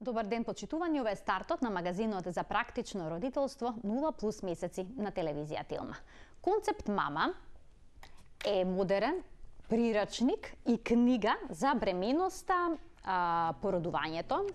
Добар ден, почитувани, ова е стартот на магазинот за практично родителство 0+ месеци на телевизија Телма. Концепт Мама е модерен прирачник и книга за бременоста, породувањето,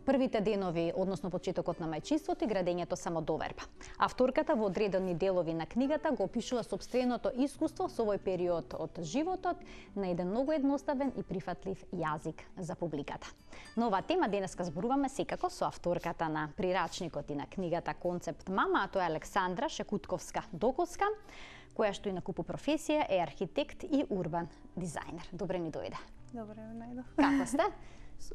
првите денови, односно почетокот на мајчинството и градењето самодоверба. Авторката во одредени делови на книгата го опишува сопственото искуство со овој период од животот на еден многу едноставен и прифатлив јазик за публиката. На оваа тема денеска зборуваме секако со авторката на прирачникот и на книгата Концепт Мама, а тоа е Александра Шекутковска-Доковска, која што инаку по професија е архитект и урбан дизајнер. Добре ни дојде. Добре, најдов. Како сте?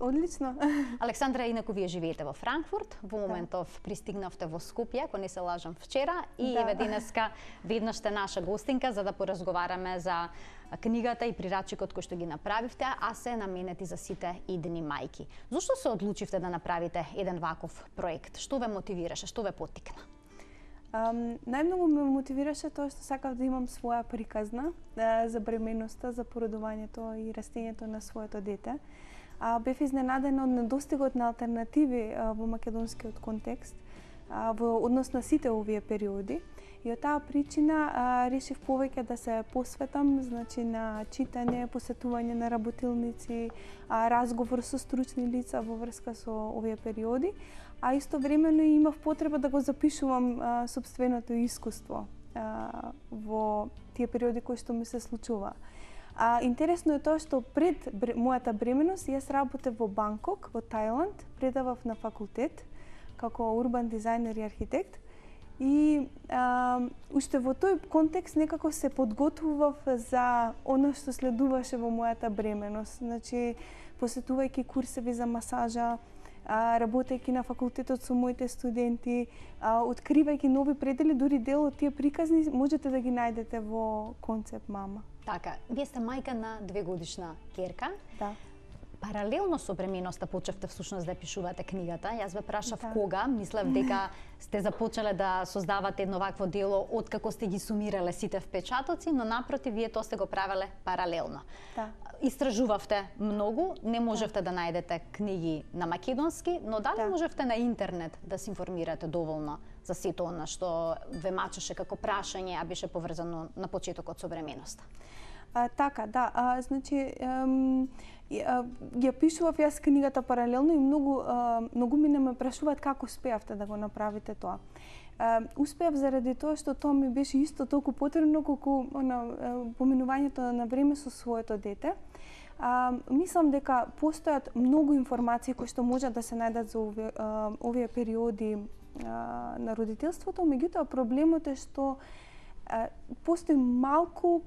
Одлично. Александра, инаку вие живеете во Франкфурт, во моментов пристигнавте во Скопје, ако не се лажам вчера, и еве денеска веднаш сте наша гостинка за да поразговараме за книгата и прирачникот кој што ги направивте, а се наменети за сите идни мајки. Зошто се одлучивте да направите еден ваков проект? Што ве мотивираше, што ве поттикна? Најмногу ме мотивираше тоа што сакав да имам своја приказна за бременоста, за породувањето и растењето на своето дете. Бев изненадена од недостигот на алтернативи во македонскиот контекст во однос на сите овие периоди. И од таа причина решив повеќе да се посветам на читање, посетување на работилници, разговор со стручни лица во врска со овие периоди, а истовремено имав потреба да го запишувам сопственото искуство во тие периоди кои што ми се случува. Интересно е тоа што пред мојата бременост јас работев во Банкок, во Тајланд, предавав на факултет како урбан дизајнер и архитект. И уште во тој контекст некако се подготвував за оно што следуваше во мојата бременост. Значи, посетувајќи курсеви за масажа, работејќи на факултетот со моите студенти, откривајќи нови предели, дури дел од тие приказни можете да ги најдете во Концепт Мама. Така, вие сте мајка на 2-годишна ќерка. Да. Паралелно со бременоста почевте всушност да пишувате книгата. Јас ве прашав кога, мислев дека сте започнале да создавате едно вакво дело откако сте ги сумирале сите впечатоци, но напротив вие тоа сте го правеле паралелно. Да. Истражувавте многу, не можевте да најдете книги на македонски, но дали можевте на интернет да се информирате доволно за сето она што ве мачеше како прашање, а беше поврзано на почетокот со бременоста? Така, да. Значи, ја пишував јас книгата паралелно и многу мине ме прашуваат како успеавте да го направите тоа. Успеав заради тоа што тоа ми беше исто толку потребно колку поминувањето на време со своето дете. Мислам дека постојат многу информации кои што можат да се најдат за овие периоди на родителството, меѓутоа проблемот е што постои малку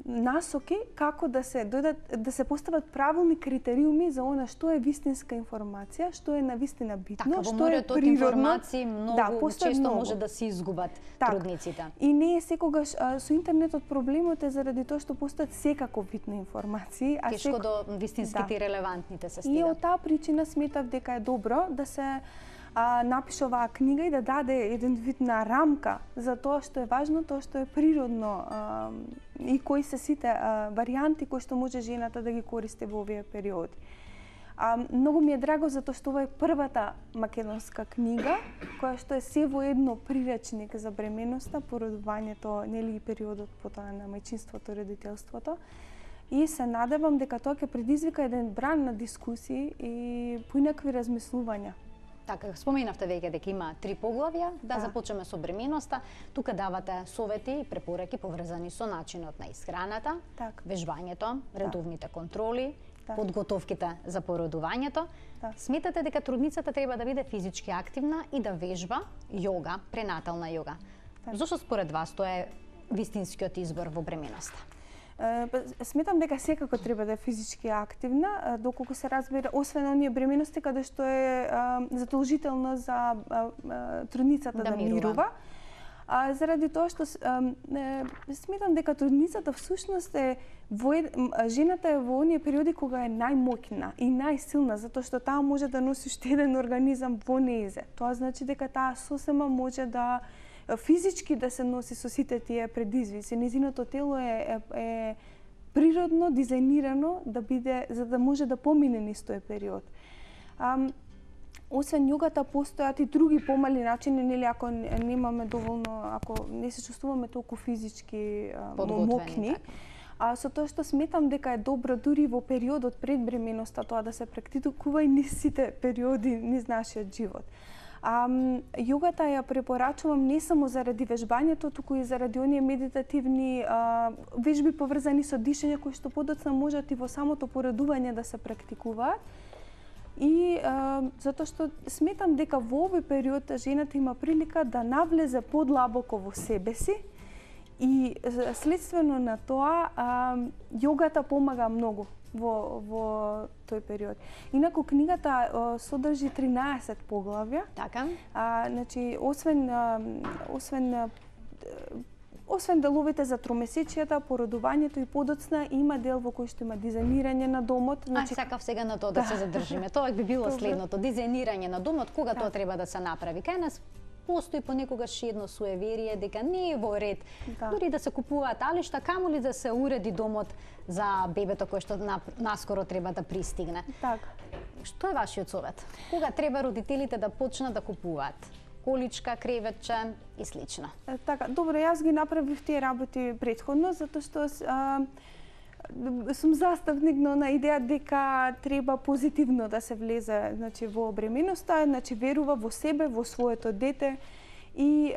насоки како да се постават правилни критериуми за она што е вистинска информација, што е навистина битно, што е природно. Информации многу често може да се изгубат трудниците. И не е секогаш со интернетот проблемот е заради тоа што постојат секако битни информации, тешко до вистинските и релевантните се стига. И од таа причина сметав дека е добро да се напише оваа книга и да даде еден вид на рамка за тоа што е важно, тоа што е природно и кои се сите варијанти кои што може жената да ги користи во овие периоди. Многу ми е драго затоа што ова е првата македонска книга која што е се во едно прирачник за бременоста, породувањето, нели и периодот потоа на мајчинството, родителството. И се надевам дека тоа ќе предизвика еден бран на дискусии и поинакви размислувања. Така, споменавте веќе дека има 3 поглавја, да започнеме со бременоста. Тука давате совети и препораки поврзани со начинот на исхраната, вежбањето, редовните контроли, подготовките за породувањето. Сметате дека трудницата треба да биде физички активна и да вежба јога, пренатална јога. Зошто според вас тоа е вистинскиот избор во бременоста? Сметам дека секако треба да е физички активна, доколку се разбира, освен оние бременности каде што е задолжително за трудницата да мирува. Заради тоа што сметам дека трудницата всушност е жената е во оние периоди кога е најмоќна и најсилна, затоа што таа може да носи уште еден организам во нејзе. Тоа значи дека таа сосема може да физички да се носи со сите тие предизвици. Незиното тело е природно дизајнирано да биде за да може да помине низ тој период. Освен јогата постојат и други помали начини, нели, ако немаме доволно, ако не се чувствуваме толку физички мокни. Со тоа што сметам дека е добро дури во периодот пред бременоста тоа да се практикува и низ сите периоди низ нашиот живот. Јогата ја препорачувам не само заради вежбањето, туку и заради оние медитативни вежби поврзани со дишење кои што подоцна можат и во самото поредување да се практикуваат. И затоа што сметам дека во овој период жената има прилика да навлезе подлабоко во себе си и следствено на тоа јогата помага многу во тој период. Инаку книгата содржи 13 поглавја. Така. Значи освен деловите за тромесечијата, породувањето и подоцна, има дел во кој што има дизајнирање на домот. Значи, сакав сега на тоа да се задржиме. Тоа би било следното, дизајнирање на домот, кога тоа треба да се направи. Кај нас постои понекогаш едно суеверие дека не е во ред дури да се купуваат алишта, камоли да се уреди домот за бебето кое што наскоро треба да пристигне. Така. Што е вашиот совет? Кога треба родителите да почнат да купуваат количка, креветче и слично? Така, добро, јас ги направив тие работи претходно, затоа што сум заставник на идеја дека треба позитивно да се влезе, значи, во бременоста, значи верува во себе, во своето дете и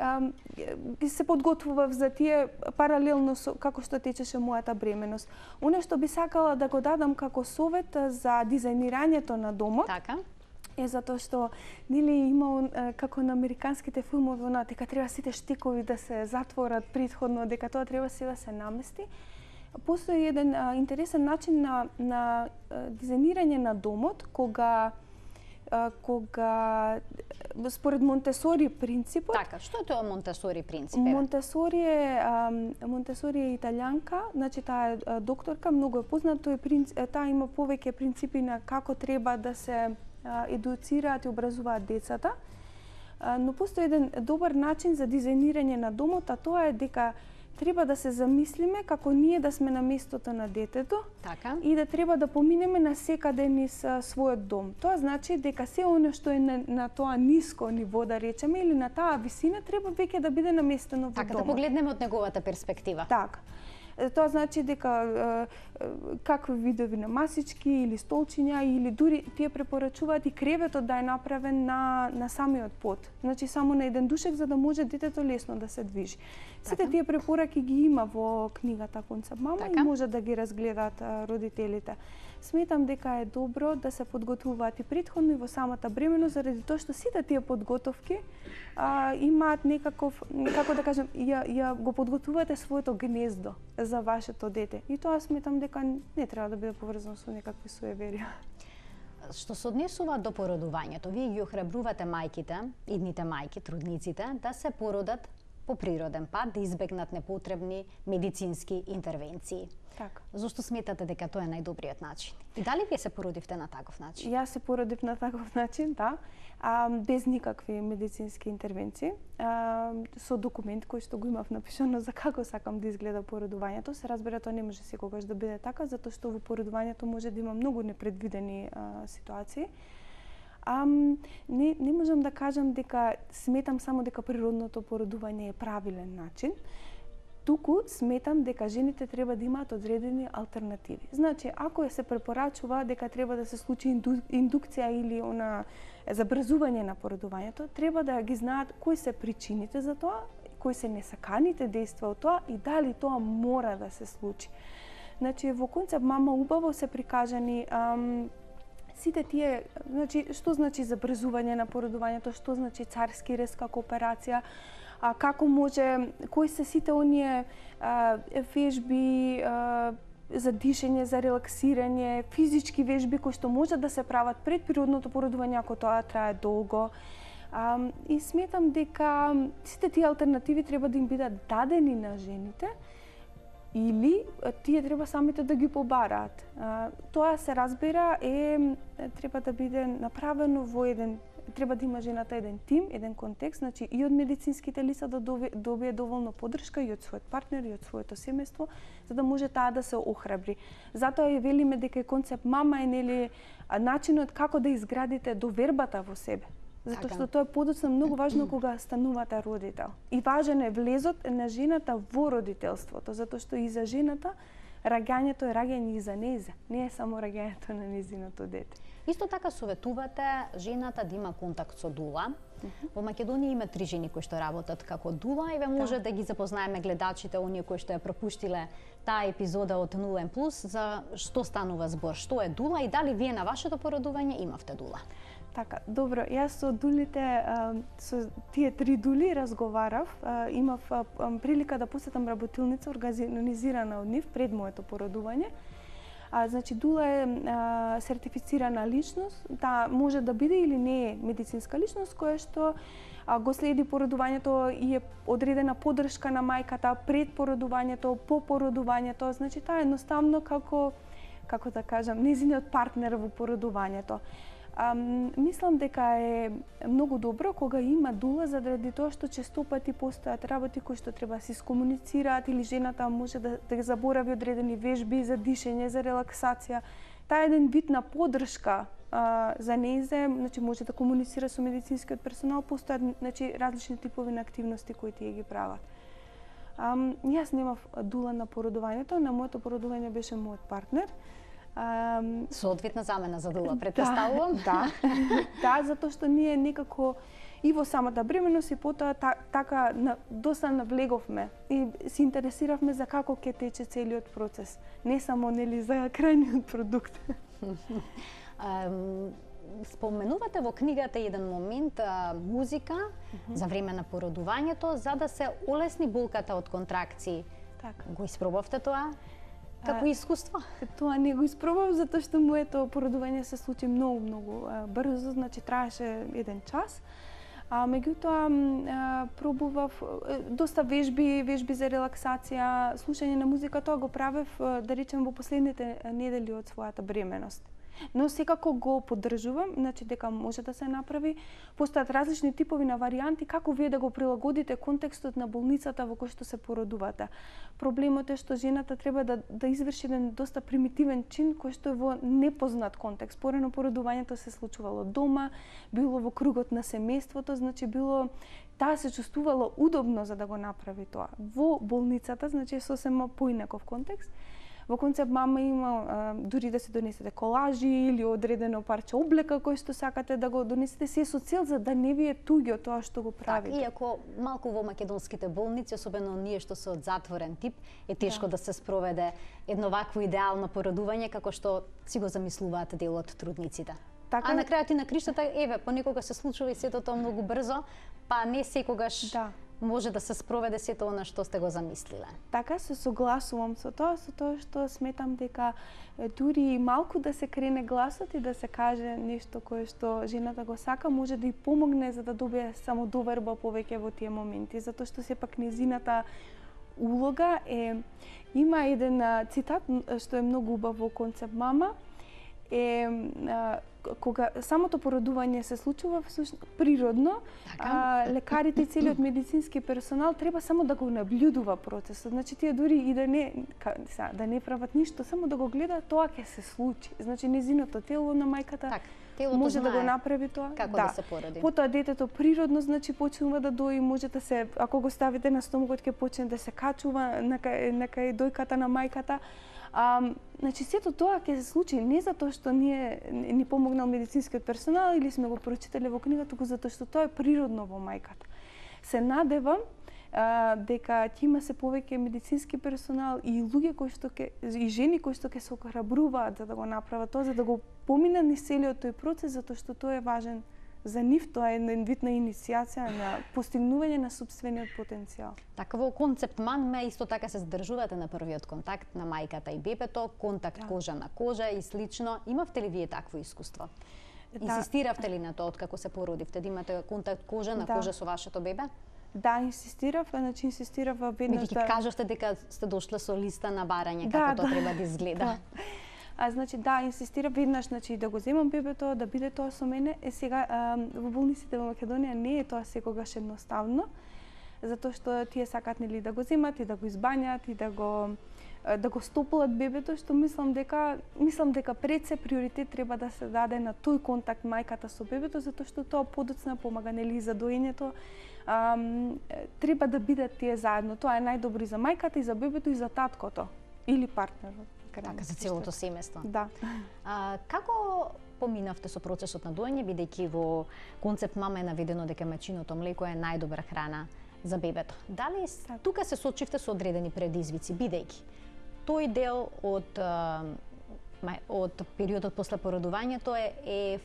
се подготвував за тие паралелно со како што течеше мојата бременост. Оно што би сакала да го дадам како совет за дизајнирањето на домот. Така. Е затоа што нели има како на американските филмови, дека треба сите штикови да се затворат претходно, дека тоа треба се да се намести. Постои еден интересен начин на дизајнирање на домот, кога според Монтесори принципот. Така, што е тоа Монтесори принцип? Монтесори е италијанка, значи таа е докторка, многу е позната, таа има повеќе принципи на како треба да се едуцираат и образуваат децата. Но постои еден добар начин за дизајнирање на домот, а тоа е дека треба да се замислиме како ние да сме на местото на детето. Така. И да треба да поминеме на секаде низ својот дом. Тоа значи дека се оно што е на тоа ниско ниво, да речеме, или на таа висина, треба веќе да биде наместено во домот. Така, да погледнеме од неговата перспектива. Така. Тоа значи дека какви видови на масички или столчиња, или дури тие препорачуваат и креветот да е направен на самиот под. Значи само на еден душек за да може детето лесно да се движи. Сите тие препораки ги има во книгата Концепт мама и може да ги разгледаат родителите. Сметам дека е добро да се подготвуваат и претходно и во самата бременост, заради тоа што сите тие подготовки имаат некаков, како да кажем, ја го подготвувате своето гнездо за вашето дете. И тоа сметам дека не треба да биде поврзано со некакви суеверија. Што се однесува до породувањето, вие ги охрабрувате мајките, идните мајки, трудниците, да се породат по природен пат, да избегнат непотребни медицински интервенции. Така. Зошто сметате дека тоа е најдобриот начин? И дали вие се породивте на таков начин? Јас се породив на таков начин, да, без никакви медицински интервенции, со документ кој што го имав напишано за како сакам да изгледа породувањето. Се разбира, тоа не може секогаш да биде така, затоа што во породувањето може да има многу непредвидени ситуации. Не можам да кажам дека сметам само дека природното породување е правилен начин. Туку сметам дека жените треба да имаат одредени алтернативи. Значи, ако се препорачува дека треба да се случи индукција или забрзување на породувањето, треба да ги знаат кои се причините за тоа, кои се несаканите дејства од тоа и дали тоа мора да се случи. Значи, во Концепт мама убаво се прикажани сите тие, значи, што значи забрзување на породувањето, што значи царски рез како операција, како може, кои се сите оние вежби за дишење, за релаксирање, физички вежби кои што може да се прават пред природното породување ако тоа трае долго. И сметам дека сите тие алтернативи треба да им бидат дадени на жените или тие треба самите да ги побараат. Тоа се разбира треба да биде направено во еден треба да има жената еден тим, еден контекст, значи и од медицинските лица да добие доволно поддршка и од својот партнер и од своето семејство, за да може таа да се охрабри. Затоа и велиме дека концепт мама е нели начинот како да изградите довербата во себе. Затоа што тоа е подоцна многу важно кога станувате родител. И важен е влезот на жената во родителството, затоа што и за жената раѓањето е раѓање и за нејзе, не е само раѓањето на нејзиното дете. Исто така советувате жената да има контакт со дула. Во Македонија има 3 жени кои што работат како дула и ве може да ги запознаеме гледачите, оние кои што ја пропуштиле таа епизода од Нулен Плюс, за што станува збор, што е дула и дали вие на вашето породување имавте дула? Така, добро, јас со дулите, со тие 3 дули разговарав, имав прилика да посетам работилница организирана од нив пред моето породување. Значи, дула е сертифицирана личност, таа може да биде или не е медицинска личност, која што го следи породувањето и е одредена поддршка на мајката пред породувањето, по породувањето, значи таа е едноставно како да кажам, нејзиниот партнер во породувањето. Мислам дека е многу добро кога има дула, заради тоа што често пати постојат работи кои што треба да се искомуницираат или жената може да заборави одредени вежби за дишење, за релаксација. Таа е еден вид на поддршка за нејзе, значи може да комуницира со медицинскиот персонал, постојат значи различни типови на активности кои тие ги прават. Јас немав дула на породувањето, на моето породување беше мојот партнер. Соодветна замена за дула, претпоставувам. Да, затоа што ние некако и во самата бременост и потоа така доста навлеговме и се интересиравме за како ќе тече целиот процес, не само нели за крајниот продукт. Споменувате во книгата еден момент музика за време на породувањето за да се олесни болката од контракции. Така. Го испробавте тоа? Како искуство? Тоа не го испробав затоа што моето породување се случи многу брзо, значи траеше 1 час. Меѓутоа пробував доста вежби за релаксација, слушање на музика, тоа го правев да речем во последните недели од својата бременост. Но секако го поддржувам, значи дека може да се направи. Постојат различни типови на варијанти како вие да го прилагодите контекстот на болницата во кој што се породувате. Проблемот е што жената треба да изврши еден доста примитивен чин кој што е во непознат контекст. Порано породувањето се случувало дома, било во кругот на семејството, значи таа се чувствувала удобно за да го направи тоа. Во болницата, значи сосема поинаков контекст. Во концепт мама има дури да се донесете колажи или одредено парче облека кој што сакате да го донесете, се со цел за да не ви е туѓо тоа што го правите. Так, иако малку во македонските болници, особено ние што се од затворен тип, е тешко да се спроведе едно вакво идеално породување како што си го замислуваат дел од трудниците. Така, на крајот и на криштата, понекогаш се случува и сето тоа многу брзо, па не секогаш може да се спроведе сето она што сте го замислиле. Така се согласувам со тоа што сметам дека дури малку да се крене гласот и да се каже нешто кое што жената го сака, може да и помогне за да добие самодоверба повеќе во тие моменти, затоа што сепак нејзината улога е, има еден цитат што е многу убав во концепт мама, кога самото породување се случува природно, лекарите и целиот медицински персонал треба само да го наблюдува процесот. Значи тие дури и да не прават ништо, само да го гледаат, тоа ќе се случи. Значи нејзиното тело на мајката може да го направи тоа. Како да се породи. Потоа детето природно значи почнува да дои, може да се, ако го ставите на стомакот ќе почне да се качува на кај дојката на мајката. Значи сето тоа ќе се случи не затоа што ни помогнал медицинскиот персонал или сме го прочитале во книгата, туку затоа што тоа е природно во мајката. Се надевам дека ќе има се повеќе медицински персонал и луѓе и жени кои што ќе се охрабруваат за да го направат тоа, за да го поминат низ целиот тој процес, затоа што тоа е важен за нив, тоа е еден вид на иницијација на постигнување на сопствениот потенцијал. Така во концепт мама исто така се задржувате на првиот контакт на мајката и бебето, контакт кожа на кожа и слично. Имавте ли вие такво искуство? Инсистиравте ли на тоа откако се породивте да имате контакт кожа на кожа со вашето бебе? Да, инсистирав веднаш кажавте дека сте дошле со листа на барање како тоа треба да изгледа. Значи да, инсистира веднаш, значи да го земам бебето, да биде тоа со мене. Сега во болниците во Македонија не е тоа секогаш едноставно, затоа што тие сакат нели да го земат и да го избањат и да го стоплат бебето, што мислам дека пред се приоритет треба да се даде на тој контакт мајката со бебето, затоа што тоа подоцна помага нели за доењето. Треба да бидат тие заедно. Тоа е најдобро и за мајката, и за бебето, и за таткото или партнерот. Така, за целото семејство. Да. Како поминавте со процесот на доење, бидејќи во концепт мама е наведено дека мајчиното млеко е најдобра храна за бебето? Дали тука се соочивте со одредени предизвици, бидејќи тој дел од периодот после породувањето е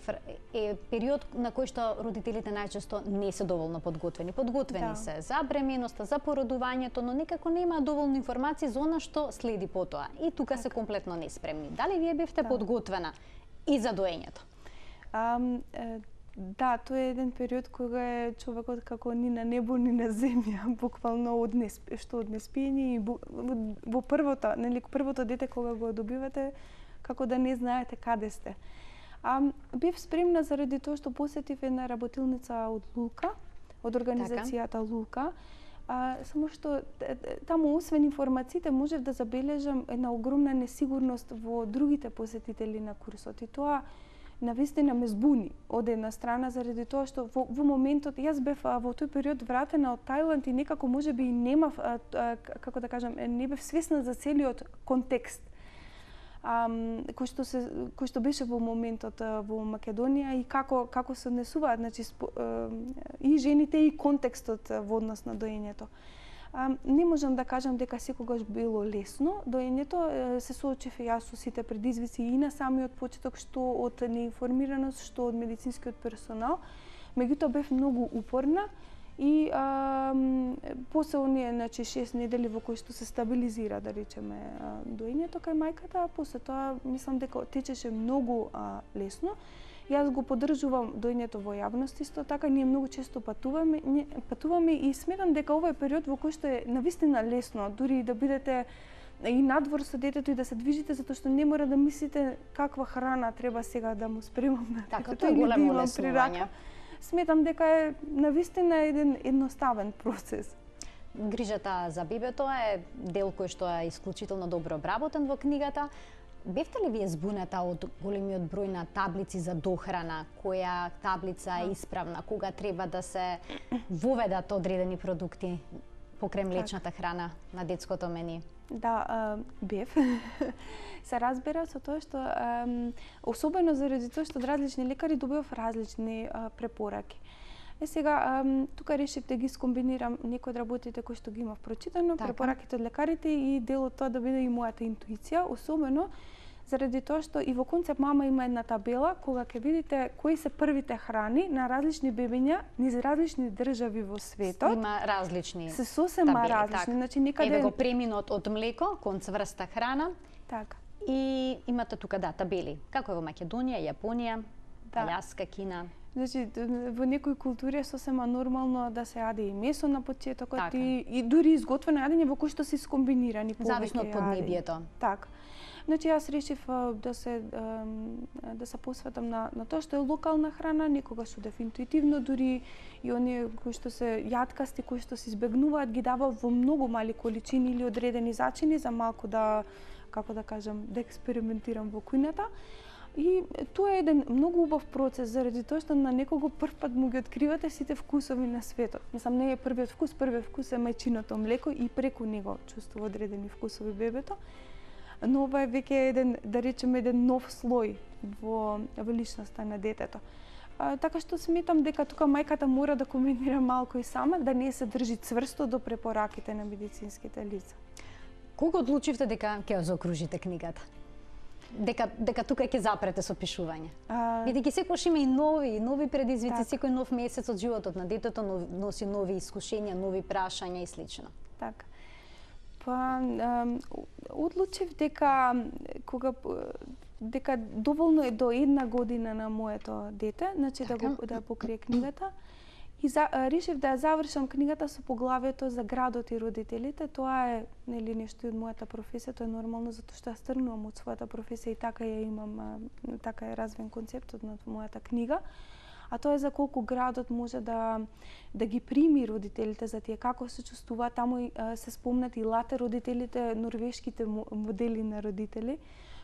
период на кој што родителите најчесто не се доволно подготвени. Подготвени се за бременоста, за породувањето, но некако нема доволно информации за она што следи потоа. И тука се комплетно неспремни. Дали вие бевте подготвена и за доењето? Да, тоа е еден период кога е човекот како ни на небо, ни на земја, буквално од неспиење и во првото дете кога го добивате, како да не знаете каде сте. Бев спремна заради тоа што посетив една работилница од Лука, од организацијата Лука, само што таму освен информациите можев да забележам една огромна несигурност во другите посетители на курсот и тоа навистина ме збуни од една страна заради тоа што во моментот јас бев во тој период вратена од Тајланд и некако можеби и немав како да кажам не бев свесна за целиот контекст кој што беше во моментот во Македонија и како се однесуваат, значи и жените и контекстот во однос на доењето. Не можам да кажам дека секогаш било лесно. Доењето се соочив и јас со сите предизвици и на самиот почеток, што од неинформираност, што од медицинскиот персонал. Меѓутоа бев многу упорна и после оние 6 недели во кои што се стабилизира, да речеме, доењето кај мајката, после тоа мислам дека течеше многу лесно. Јас го поддржувам доењето во јавност, исто така ние многу често патуваме и сметам дека овој период во кој што е навистина лесно, дури да бидете и надвор со детето и да се движите, затоа што не мора да мислите каква храна треба сега да му спремам на детето. Така, тоа е големо леснување. Сметам дека е навистина еден едноставен процес. Грижата за бебето е дел кој што е исклучително добро обработен во книгата. Бевте ли вие збунета од големиот број на таблици за дохрана, која таблица е исправна, кога треба да се воведат одредени продукти покрај млечната храна на детското мени? Да, бев. Се разбира со тоа што особено заради тоа што од различни лекари добивав различни препораки. Сега тука решив да ги скомбинирам некои од работите кои што ги имав прочитано, препораките од лекарите и дел од тоа да биде и мојата интуиција, особено заради тоа што и во концепт мама има една табела кога ќе видите кои се првите храни на различни бебиња низ различни држави во светот. Има различни. Се сосема различни, значи некаде еве го преминот од млеко кон цврста храна. Така. И имате тука табели. Како е во Македонија, Јапонија, Алјаска, Кина. Значи, во некои култури е сосема нормално да се јаде и месо на почетокот и дури изготвено јадење во кои што се скомбинирани повеќе. Зависно од поднебието. Така. Значи јас решив да се посветам на тоа што е локална храна, некогаш одев интуитивно, дури и оние кои што се јаткасти, кои што се избегнуваат, ги давав во многу мали количини или одредени зачини за малку да, како да кажам, да експериментирам во кујната. И тоа е еден многу убав процес заради тоа што на некого прв пат му ги откривате сите вкусови на светот. Мислам, не е првиот вкус е мајчиното млеко и преку него чувствува одредени вкусови бебето. Но ова е веќе еден, да речеме, еден нов слој во личноста на детето. Така што сметам дека тука мајката мора да комбинира малку и сама, да не се држи цврсто до препораките на медицинските лица. Кога одлучивте дека ќе заокружите книгата? Дека тука ќе запрете со пишување? Бидејќи секогаш има и нови предизвици, секој нов месец од животот на детето носи нови искушенија, нови прашања и слично. Така. Па одлучив дека доволно е до 1 година на моето дете, значи да покрие книгата И решив да ја завршам книгата со поглавието за градот и родителите. Тоа е нели нешто од мојата професија, тоа е нормално затоа што ја стрнувам од својата професија и така ја имам, така е развен концептот на мојата книга. А тоа е за колку градот може да ги прими родителите за тие како се чувствуваат. Таму се спомнати и лате родителите, норвешките модели на родители,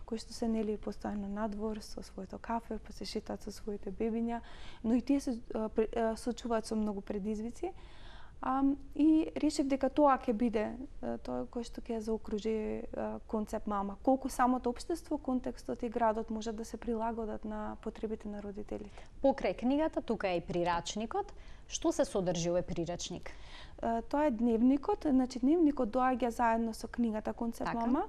кои што се нели постојано надвор со своето кафе, па се шетаат со своите бебиња, но и тие се сочуваат со многу предизвици. И решив дека тоа ќе биде тоа кој што ќе заокружи концепт мама. Колку самото општество, контекстот и градот може да се прилагодат на потребите на родителите. Покрај книгата, тука е и прирачникот. Што се содржи овој прирачник? Тоа е дневникот, значи дневникот доаѓа заедно со книгата Концепт мама.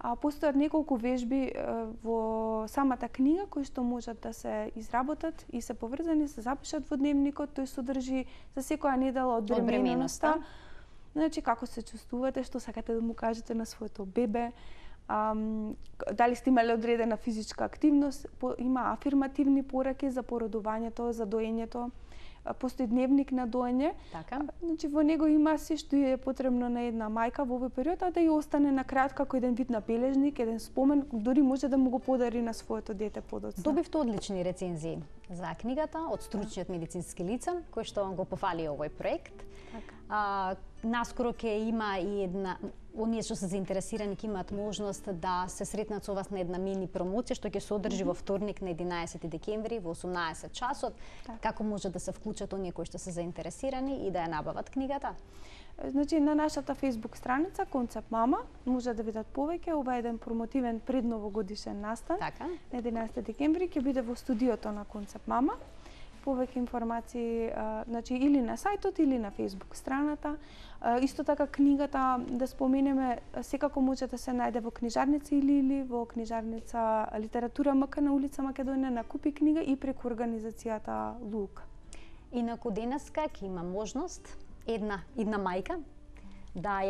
Постојат неколку вежби во самата книга кои што можат да се изработат и се поврзани, се запишат во дневникот. Тој содржи за секоја недела од бременоста. Значи како се чувствувате, што сакате да му кажете на своето бебе, дали сте имале одредена физичка активност, има афирмативни пораки за породувањето, за доењето. Постои дневник на доење. Така. Значи во него има се што е потребно на една мајка во овој период, а да ја остане на крајот како еден вид на бележник, еден спомен, дури може да му го подари на своето дете подоцна. Добивте одлични рецензии за книгата од стручниот медицински лица, кој што го пофали овој проект. Така. Наскоро ќе има и една, оние што се заинтересирани ќе имаат можност да се сретнат со вас на една мини промоција што ќе се одржи во вторник на 11 декември во 18 часот. Како може да се вклучат оние кои што се заинтересирани и да ја набават книгата? Значи на нашата Facebook страница Концепт мама може да видат повеќе. Ова е еден промотивен предновогодишен настан. Така. На 11 декември ќе биде во студиото на Концепт мама. Повеќе информации значи или на сајтот или на Facebook страната. Исто така книгата, да споменеме, секако може да се најде во книжарница или во книжарница Литература МК на улица Македонија на Купи книга и преку организацијата Лука. Инаку денеска ќе има можност една мајка да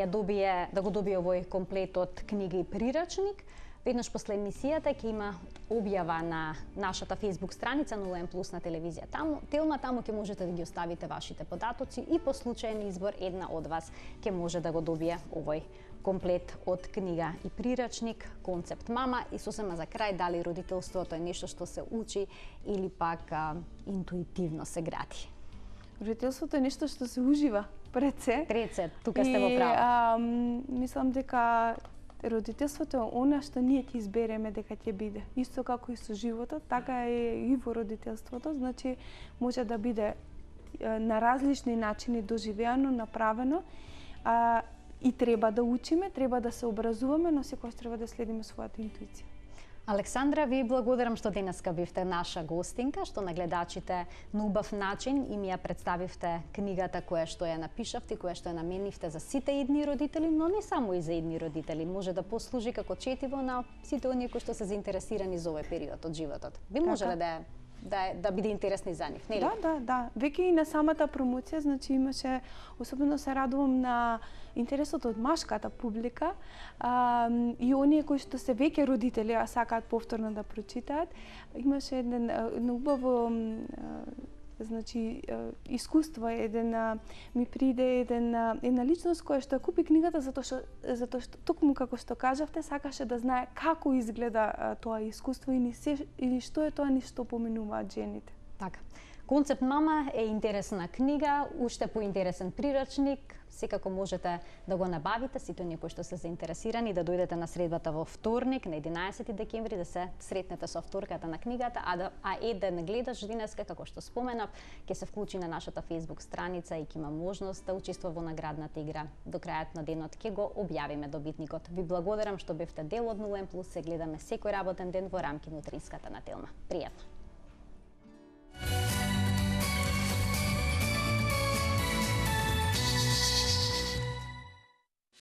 го добие овој комплет од книга и прирачник. Веднаш после емисијата ќе има објава на нашата Facebook страница 0N+ на телевизија Телма, таму ќе можете да ги оставите вашите податоци и по случајен избор една од вас ќе може да го добие овој комплет од книга и прирачник Концепт мама. И сосема за крај, дали родителството е нешто што се учи или пак интуитивно се гради? Родителството е нешто што се ужива пред се. Тука сте во право. Мислам дека родителството е она што ние ќе избереме дека ќе биде. Исто како и со животот, така е и во родителството. Значи, може да биде на различни начини доживеано, направено. И треба да учиме, треба да се образуваме, но секогаш треба да следиме својата интуиција. Александра, ви благодарам што денеска бивте наша гостинка, што на гледачите на убав начин и ми ја представивте книгата која што ја напишавте, која што ја наменивте за сите идни родители, но не само и за идни родители. Може да послужи како четиво на сите оние кои што се заинтересирани за овој период од животот. Би можеле да биде интересни за нив, нели? Да. Веќе и на самата промоција, значи имаше, особено се радувам на интересот од машката публика и оние кои што се веќе родители, а сакаат повторно да прочитаат. Имаше еден убаво значи искуство, ми приде една личност која што ја купи книгата затоа што токму како што кажавте, сакаше да знае како изгледа тоа искуство и што е тоа ни што поминуваат жените. Така. Концепт мама е интересна книга, уште поинтересен прирачник. Секако можете да го набавите, сите оние кои што се заинтересирани, да дојдете на средбата во вторник на 11 декември да се сретнете со авторката на книгата, а да не гледаш денеска, како што споменав, ќе се вклучи на нашата Facebook страница и ќе има можност да учествува во наградната игра. До крајот на денот ќе го објавиме добитникот. Ви благодарам што бевте дел од 0N+, се гледаме секој работен ден во рамки на утринската на Телма. Пријатно!